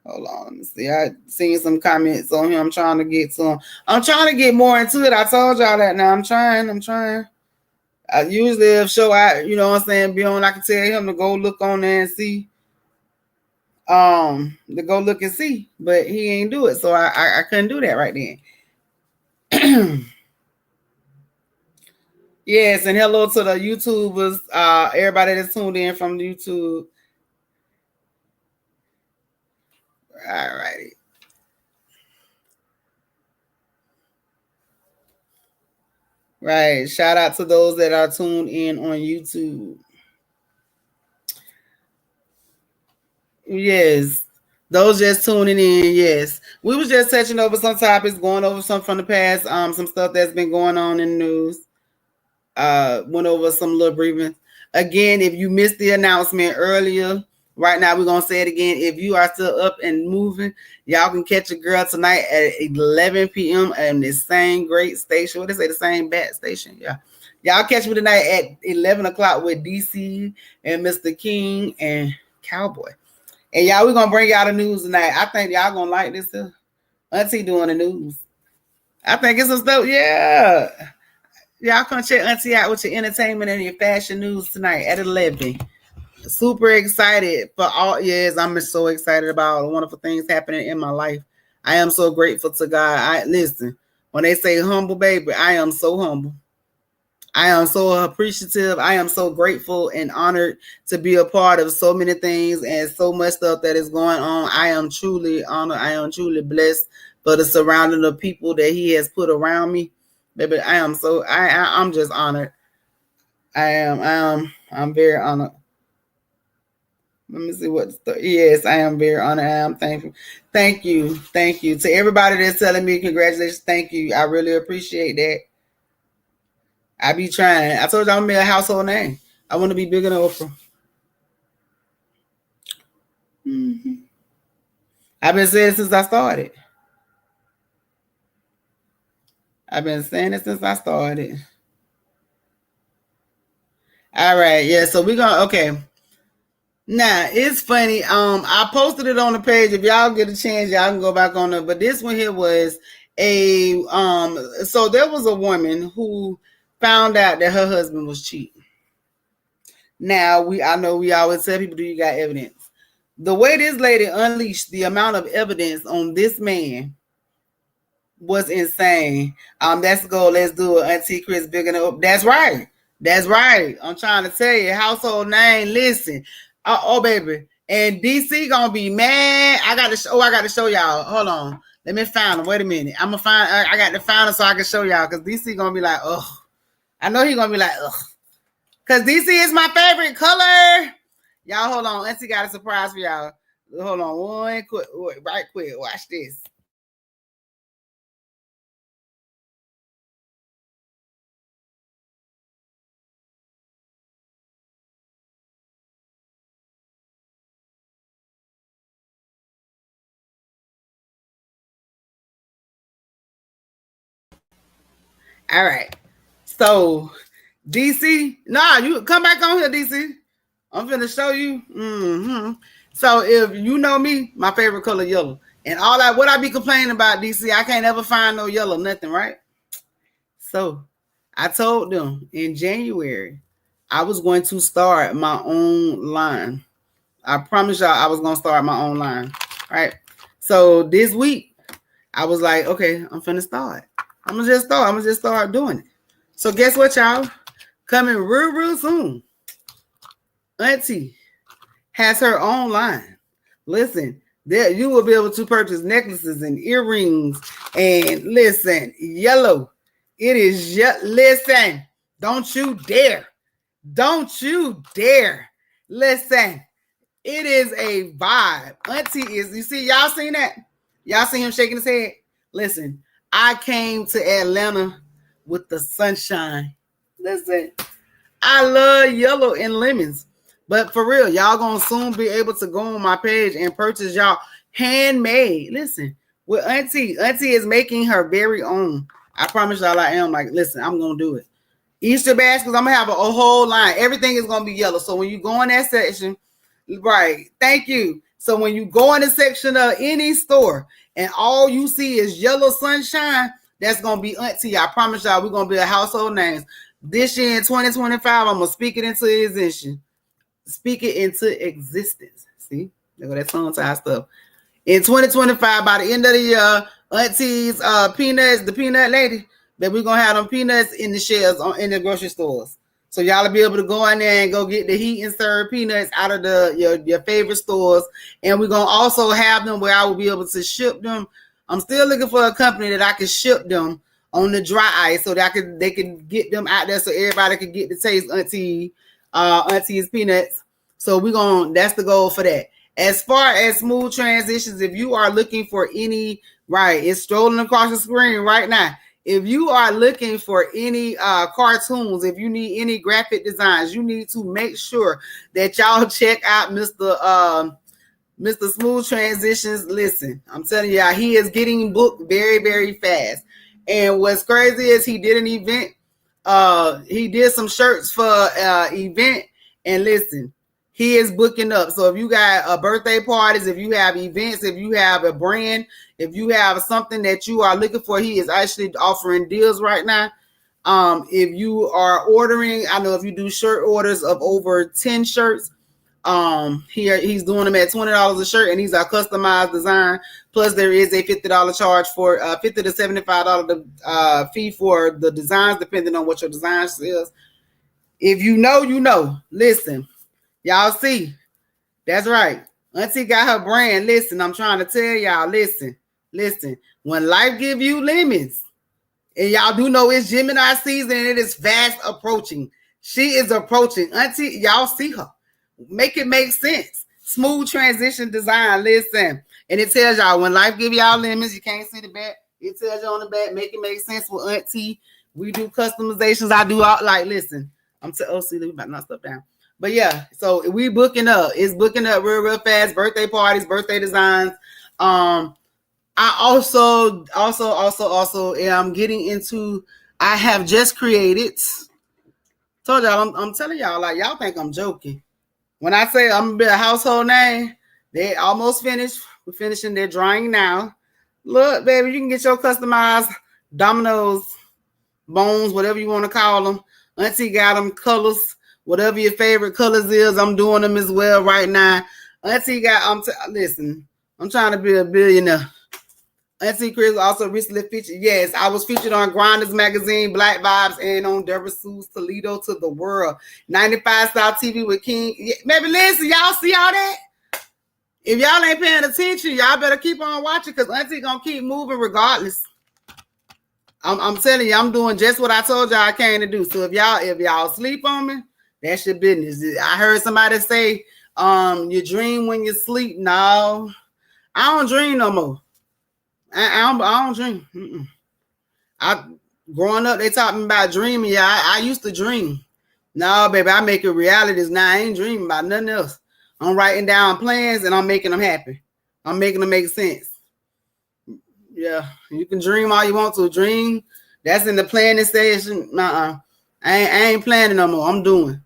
Hold on, let me see. I seen some comments on him. I'm trying to get some. I'm trying to get more into it. I told y'all that now. I'm trying. I usually if show out, you know what I'm saying, be on, I can tell him to go look on there and see. To go look and see, but he ain't do it, so I couldn't do that right then. Yes, and hello to the YouTubers, everybody that's tuned in from YouTube. All righty. Right. Shout out to those that are tuned in on YouTube. Yes. Those just tuning in, yes. We was just touching over some topics, going over some from the past, some stuff that's been going on in the news. Went over some little briefings. Again, if you missed the announcement earlier, right now we're gonna say it again. If you are still up and moving, y'all can catch a girl tonight at 11 p.m. and the same great station. What they say, the same bat station. Yeah. Y'all catch me tonight at 11 o'clock with DC and Mr. King and Cowboy. And y'all, we're gonna bring y'all the news tonight. I think y'all gonna like this too. Auntie doing the news. I think it's some stuff, yeah. Y'all come check Auntie out with your entertainment and your fashion news tonight at 11. Super excited for all. Yes, I'm so excited about all the wonderful things happening in my life. I am so grateful to God. Listen, when they say humble, baby, I am so humble. I am so appreciative. I am so grateful and honored to be a part of so many things and so much stuff that is going on. I am truly honored. I am truly blessed for the surrounding of people that He has put around me. Baby, I am so I'm just honored. I'm very honored. Let me see what. Yes, I am very honored. I am thankful. Thank you. Thank you to everybody that's telling me congratulations. Thank you. I really appreciate that. I be trying. I told you I'm gonna be a household name. I want to be bigger than Oprah. Mm-hmm. I've been saying it since I started. I've been saying it since I started. All right, yeah. So we're gonna okay. Now it's funny. I posted it on the page. If y'all get a chance, y'all can go back on it. But this one here was a So there was a woman who found out that her husband was cheating. Now I know we always tell people, do you got evidence? The way this lady unleashed the amount of evidence on this man was insane. Let's go. Let's do it. Auntie Chris big enough. That's right. That's right. I'm trying to tell you, household name. Listen, baby, and DC gonna be mad. I got to show y'all. Hold on. Let me find him. Wait a minute. I'm gonna find. I got to find him so I can show y'all. Cause DC gonna be like, oh, I know he gonna be like, ugh. Cause DC is my favorite color. Y'all, hold on. Auntie got a surprise for y'all. Hold on, one quick, right quick. Watch this. All right. So, DC, nah, you come back on here, DC. I'm finna show you. Mm-hmm. So, if you know me, my favorite color yellow, and all that, what I be complaining about, DC, I can't ever find no yellow, nothing, right? So, I told them in January I was going to start my own line. I promise y'all I was gonna start my own line, right? So this week I was like, okay, I'm finna start. I'm gonna just start doing it. So guess what, y'all? Coming real soon. Auntie has her own line. Listen, there you will be able to purchase necklaces and earrings. And listen, yellow. It is listen. Don't you dare. Don't you dare. Listen. It is a vibe. Auntie is, you see, y'all seen that? Y'all see him shaking his head? Listen, I came to Atlanta with the sunshine. Listen, I love yellow and lemons. But for real, y'all gonna soon be able to go on my page and purchase y'all handmade. Listen, with Auntie is making her very own. I promise y'all I am. Like, listen, I'm gonna do it. Easter baskets, I'm gonna have a whole line. Everything is gonna be yellow. So when you go in that section, right, thank you. So when you go in the section of any store and all you see is yellow sunshine, that's gonna be Auntie. I promise y'all, we're gonna be a household names. This year in 2025, I'm gonna speak it into existence. Speak it into existence. See, look at that tongue tie stuff. In 2025, by the end of the year, Auntie's peanuts, the peanut lady, that we're gonna have them peanuts in the shelves in the grocery stores. So y'all will be able to go in there and go get the heat and serve peanuts out of your favorite stores. And we're gonna also have them where I will be able to ship them. I'm still looking for a company that I can ship them on the dry ice so that they can get them out there so everybody can get to taste Auntie's peanuts. So that's the goal for that. As far as smooth transitions, if you are looking for any, right, it's strolling across the screen right now. If you are looking for any cartoons, if you need any graphic designs, you need to make sure that y'all check out Mr. Smooth Transitions. Listen, I'm telling y'all, he is getting booked very, very fast. And what's crazy is he did an event. He did some shirts for event. And listen, he is booking up. So if you got birthday parties, if you have events, if you have a brand, if you have something that you are looking for, he is actually offering deals right now. If you are ordering, I know if you do shirt orders of over 10 shirts, he's doing them at $20 a shirt, and these are customized design. Plus, there is a $50 charge for $50 to $75 fee for the designs, depending on what your design is. If you know, you know. Listen. Y'all see, that's right. Auntie got her brand. Listen, I'm trying to tell y'all, listen. When life give you lemons, and y'all do know it's Gemini season and it is fast approaching. She is approaching. Auntie, y'all see her. Make it make sense. Smooth transition design. Listen, and it tells y'all when life give y'all lemons, you can't see the back. It tells you on the back, make it make sense with Auntie. We do customizations. I do all like listen. See, we about to knock stuff down. But yeah, so we booking up. It's booking up real fast. Birthday parties, birthday designs. I also am getting into. I have just created. Told y'all, I'm telling y'all, like y'all think I'm joking. When I say I'm gonna be a household name, they almost finished. We're finishing their drawing now. Look, baby, you can get your customized dominoes, bones, whatever you want to call them. Auntie got them colors, whatever your favorite colors is. I'm doing them as well right now. Auntie got. Listen, I'm trying to be a billionaire. Auntie Chris also recently featured. Yes, I was featured on Grinders Magazine, Black Vibes, and on Deborah Sue's Toledo to the World. 95 South TV with King. Maybe listen, y'all see all that? If y'all ain't paying attention, y'all better keep on watching because Auntie gonna keep moving regardless. I'm telling you, I'm doing just what I told y'all I came to do. So if y'all sleep on me, that's your business. I heard somebody say, you dream when you sleep. No, I don't dream no more. I don't dream. Growing up, they taught me about dreaming. Yeah, I used to dream. No, baby, I make it realities now. I ain't dreaming about nothing else. I'm writing down plans and I'm making them happen. I'm making them make sense. Yeah, you can dream all you want to. Dream, that's in the planning station. I ain't planning no more. I'm doing.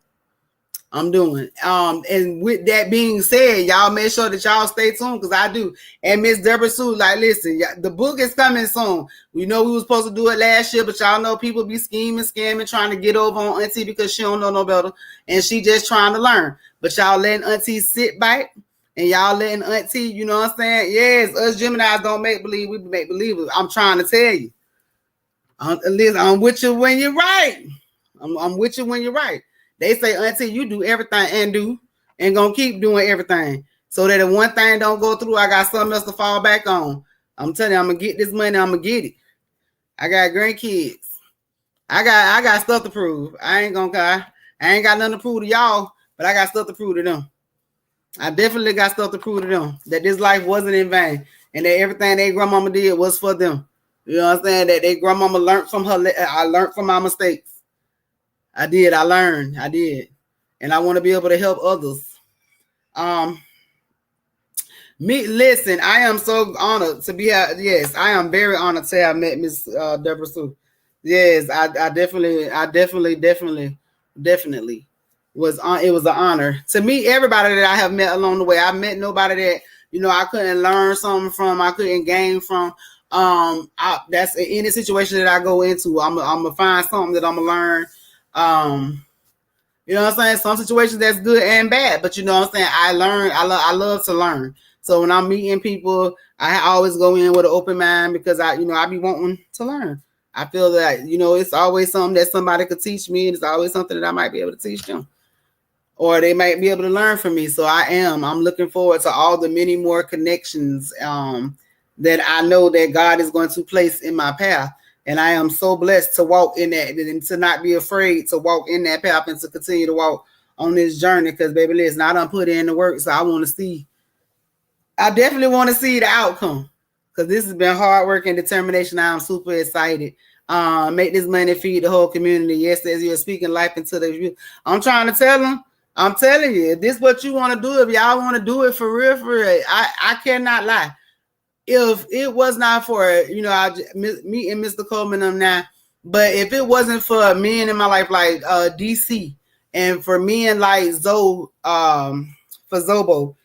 And with that being said, y'all make sure that y'all stay tuned because I do. And Miss Deborah Sue, like, listen, the book is coming soon. We know we were supposed to do it last year, but y'all know people be scheming, scamming, trying to get over on Auntie because she don't know no better, and she just trying to learn. But y'all letting Auntie sit back, and y'all letting Auntie, you know what I'm saying? Yes, us Geminis don't make believe, we make believers. I'm trying to tell you. Listen, I'm with you when you're right. I'm with you when you're right. They say, Auntie, you do everything and gonna keep doing everything. So that if one thing don't go through, I got something else to fall back on. I'm telling you, I'm gonna get this money, I'm gonna get it. I got grandkids. I got stuff to prove. I ain't gonna cry. I ain't got nothing to prove to y'all, but I got stuff to prove to them. I definitely got stuff to prove to them that this life wasn't in vain and that everything their grandmama did was for them. You know what I'm saying? That their grandmama learned from her. I learned from my mistakes. I learned. And I want to be able to help others. Listen, I am so honored to be here. Yes, I am very honored to have met Miss Deborah Sue. Yes, I definitely was on. It was an honor to meet everybody that I have met along the way. I met nobody that, you know, I couldn't learn something from, I couldn't gain from. That's in any situation that I go into, I'm gonna find something that I'm gonna learn. You know what I'm saying? Some situations that's good and bad, but you know what I'm saying? I love to learn. So when I'm meeting people, I always go in with an open mind because I be wanting to learn. I feel that, you know, it's always something that somebody could teach me, and it's always something that I might be able to teach them, or they might be able to learn from me. So I'm looking forward to all the many more connections that I know that God is going to place in my path. And I am so blessed to walk in that and to not be afraid to walk in that path and to continue to walk on this journey. Because, baby, listen, I done put in the work, so I definitely want to see the outcome. Because this has been hard work and determination. I am super excited. Make this money feed the whole community. Yes, as you're speaking life into the. I'm trying to tell them. I'm telling you, if this is what you want to do, if y'all want to do it for real, I cannot lie. If it was not for, you know, me and Mr. Coleman them now, but if it wasn't for men in my life like DC and for men like Zoe, for Zobo,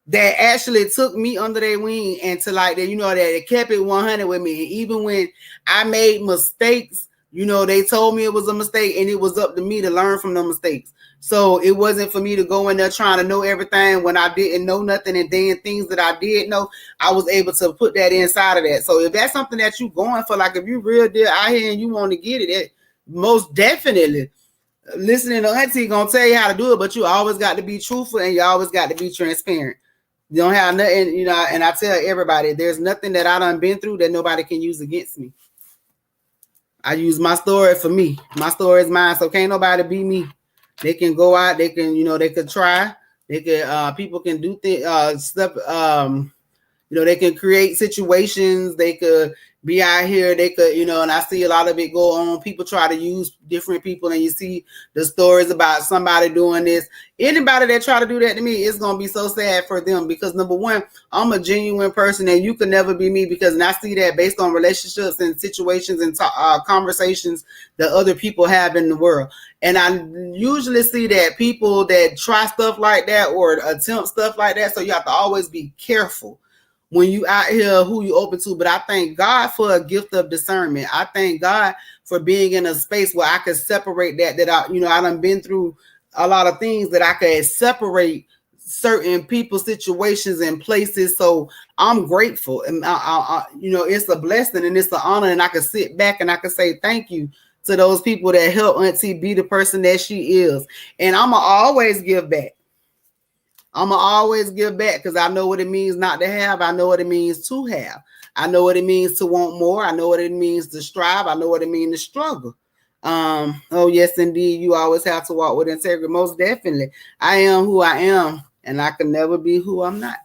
that actually took me under their wing and to like that, you know, that they kept it 100 with me. And even when I made mistakes, you know, they told me it was a mistake and it was up to me to learn from the mistakes. So it wasn't for me to go in there trying to know everything when I didn't know nothing. And then things that I did know, I was able to put that inside of that. So if that's something that you're going for, like if you real deal out here and you want to get it, most definitely listening to Auntie gonna tell you how to do it, but you always got to be truthful and you always got to be transparent. You don't have nothing, you know, and I tell everybody, there's nothing that I done been through that nobody can use against me. I use my story for me. My story is mine, so can't nobody be me. They can go out, they can, you know, they could try, They can people can do stuff. They can create situations. They could be out here. They could, and I see a lot of it go on. People try to use different people, and you see the stories about somebody doing this. Anybody that try to do that to me, it's going to be so sad for them, because number one, I'm a genuine person, and you can never be me, because I see that based on relationships and situations and conversations that other people have in the world. And I usually see that people that try stuff like that or attempt stuff like that, so you have to always be careful when you out here who you open to. But I thank God for a gift of discernment. I thank God for being in a space where I could separate that I done been through a lot of things that I could separate certain people, situations, and places. So I'm grateful, and it's a blessing and it's an honor, and I can sit back and I can say thank you to those people that help Auntie be the person that she is. And I'm gonna always give back. I'm going to always give back, because I know what it means not to have. I know what it means to have. I know what it means to want more. I know what it means to strive. I know what it means to struggle. Oh, yes, indeed. You always have to walk with integrity. Most definitely. I am who I am, and I can never be who I'm not.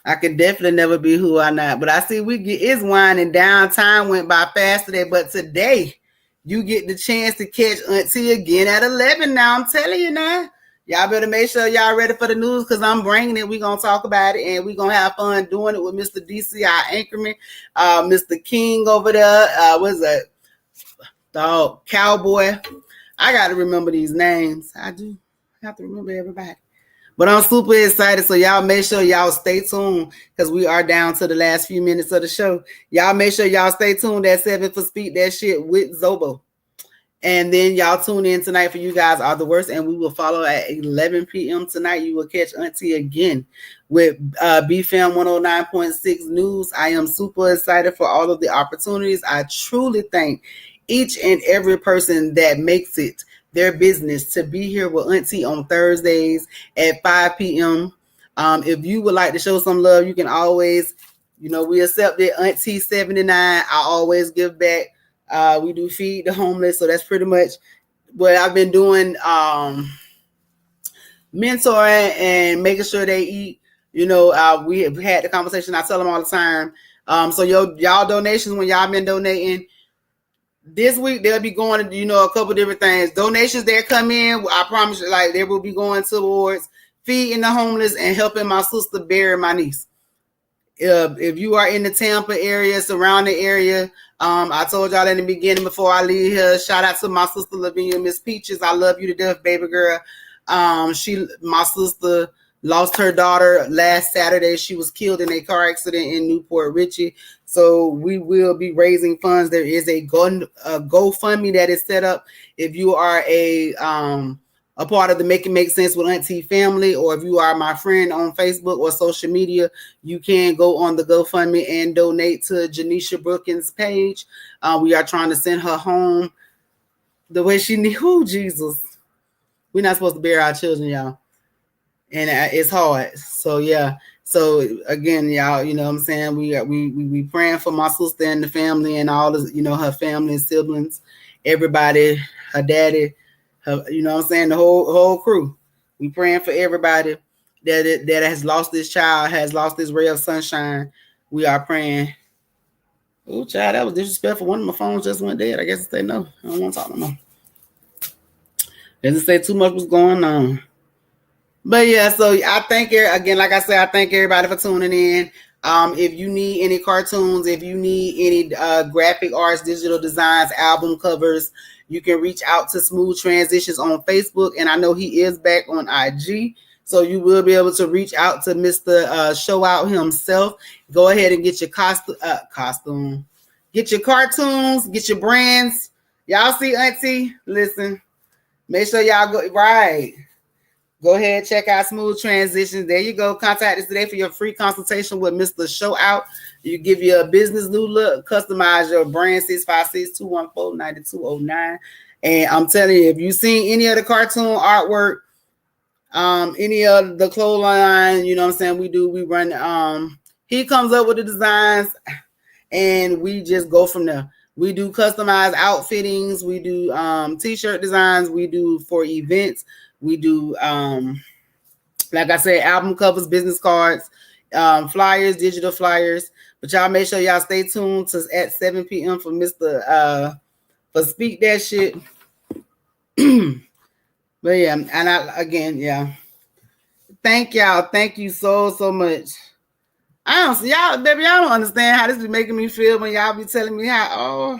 I can definitely never be who I'm not. But I see it's winding down. Time went by fast today. But today, you get the chance to catch Auntie again at 11 now. I'm telling you now. Y'all better make sure y'all ready for the news, because I'm bringing it. We're going to talk about it, and we're going to have fun doing it with Mr. DC, our anchorman, Mr. King over there. What's that? Dog, Cowboy. I got to remember these names. I do have to remember everybody. But I'm super excited, so y'all make sure y'all stay tuned, because we are down to the last few minutes of the show. Y'all make sure y'all stay tuned at 7 for Speak That Shit with Zobo. And then y'all tune in tonight for You Guys Are the Worst, and we will follow at 11 p.m. tonight. You will catch Auntie again with BFAM 109.6 News. I am super excited for all of the opportunities. I truly thank each and every person that makes it their business to be here with Auntie on Thursdays at 5 p.m. If you would like to show some love, you can always, we accept it. Auntie 79, I always give back. We do feed the homeless, so that's pretty much what I've been doing, mentoring and making sure they eat. We have had the conversation. I tell them all the time. So y'all donations, when y'all been donating this week, they'll be going to, a couple different things. Donations that come in, I promise you, like, they will be going towards feeding the homeless and helping my sister bury my niece. If you are in the Tampa area, surrounding area, I told y'all in the beginning before I leave here, shout out to my sister Lavinia, Miss Peaches. I love you to death, baby girl. My sister lost her daughter last Saturday. She was killed in a car accident in Newport Richey. So we will be raising funds. There is a GoFundMe that is set up. If you are a part of the Make It Make Sense with Auntie family, or if you are my friend on Facebook or social media, you can go on the GoFundMe and donate to Janisha Brookins' page. We are trying to send her home the way she needs. Oh, Jesus. We're not supposed to bury our children, y'all. And it's hard. So, yeah. So, again, y'all, you know what I'm saying? We praying for my sister and the family and all the, her family and siblings, everybody, her daddy, you know what I'm saying, the whole crew. We praying for everybody that has lost this child, has lost this ray of sunshine. We are praying. Oh, child, that was disrespectful. One of my phones just went dead. I guess it say no. I don't want to talk no more. Doesn't say too much was going on. But yeah, so I thank you again. Like I said, I thank everybody for tuning in. If you need any cartoons, if you need any graphic arts, digital designs, album covers, you can reach out to Smooth Transitions on Facebook. And I know he is back on IG. So you will be able to reach out to Mr. Show Out himself. Go ahead and get your costume. Get your cartoons, get your brands. Y'all see Auntie? Listen, make sure y'all go right. Go ahead, check out Smooth Transitions. There you go. Contact us today for your free consultation with Mr. Show Out. You give you a business new look, customize your brand, 656-214-9209. And I'm telling you, if you've seen any of the cartoon artwork, any of the clothing line, you know what I'm saying, we run, he comes up with the designs and we just go from there. We do customized outfittings. We do t-shirt designs. We do for events. We do Like I said, album covers, business cards, flyers, digital flyers. But y'all make sure y'all stay tuned to at 7 p.m. for Mr. For Speak That Shit. But yeah, and yeah. Thank y'all. Thank you so much. Y'all don't understand how this is making me feel when y'all be telling me how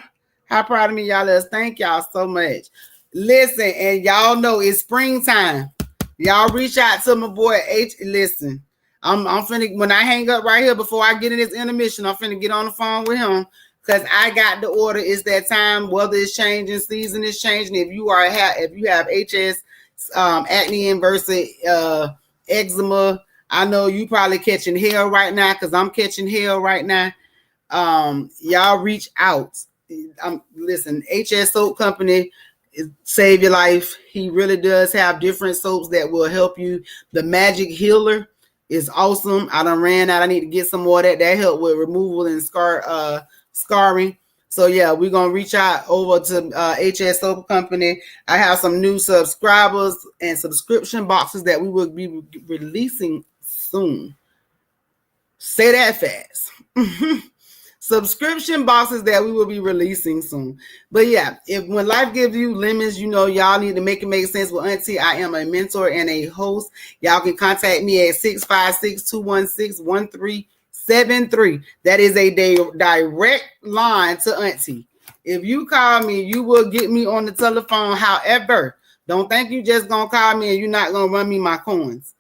proud of me y'all is. Thank y'all so much. Listen, and y'all know it's springtime. Y'all reach out to my boy H. Listen, I'm finna, when I hang up right here before I get in this intermission, I'm finna get on the phone with him because I got the order. It's that time. Weather is changing, season is changing. If you have HS, acne versus eczema, I know you probably catching hell right now because I'm catching hell right now. Y'all reach out. Listen, HS Soap Company save your life. He really does have different soaps that will help you. The Magic Healer is awesome. I done ran out. I need to get some more of that help with removal and scarring. So yeah, we're gonna reach out over to HS Soap Company. I have some new subscribers and subscription boxes that we will be releasing soon. Say that fast. Subscription boxes that we will be releasing soon. But yeah, when life gives you lemons, you know y'all need to make it make sense with Auntie. I am a mentor and a host. Y'all can contact me at 656-216-1373. That is a direct line to Auntie. If you call me, you will get me on the telephone. However, don't think you just gonna call me and you're not gonna run me my coins.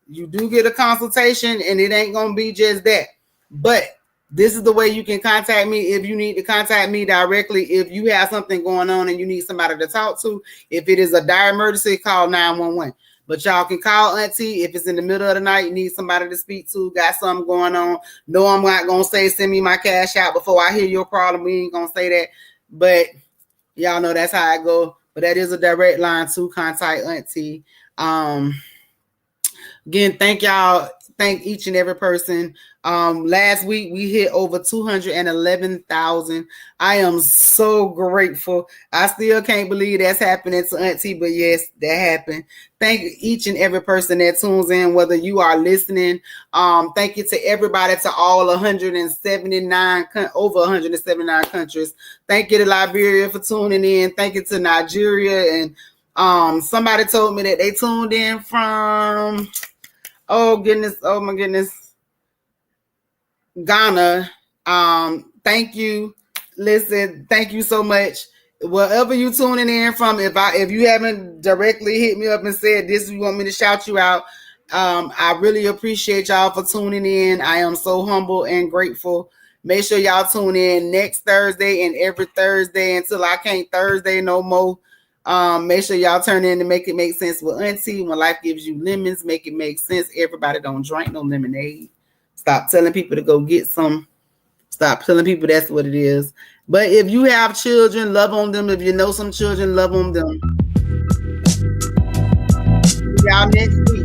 You do get a consultation and it ain't gonna be just that. But this is the way you can contact me if you need to contact me directly. If you have something going on and you need somebody to talk to, if it is a dire emergency, call 911. But y'all can call Auntie if it's in the middle of the night, you need somebody to speak to, got something going on. No, I'm not going to say send me my cash out before I hear your problem. We ain't going to say that. But y'all know that's how I go. But that is a direct line to contact Auntie. Again, thank y'all. Thank each and every person. Last week we hit over 211,000. I am so grateful. I still can't believe that's happening to Auntie, but yes, that happened. Thank each and every person that tunes in, whether you are listening. Thank you to everybody, to all 179, over 179 countries. Thank you to Liberia for tuning in. Thank you to Nigeria. And somebody told me that they tuned in from, oh my goodness, Ghana. Thank you. Listen, thank you so much. Wherever you tuning in from, if you haven't directly hit me up and said this, you want me to shout you out, I really appreciate y'all for tuning in. I am so humble and grateful. Make sure y'all tune in next Thursday and every Thursday until I can't Thursday no more. Make sure y'all turn in to Make It Make Sense with Auntie. When life gives you lemons, make it make sense. Everybody don't drink no lemonade. Stop telling people to go get some. Stop telling people that's what it is. But if you have children, love on them. If you know some children, love on them. See y'all next week.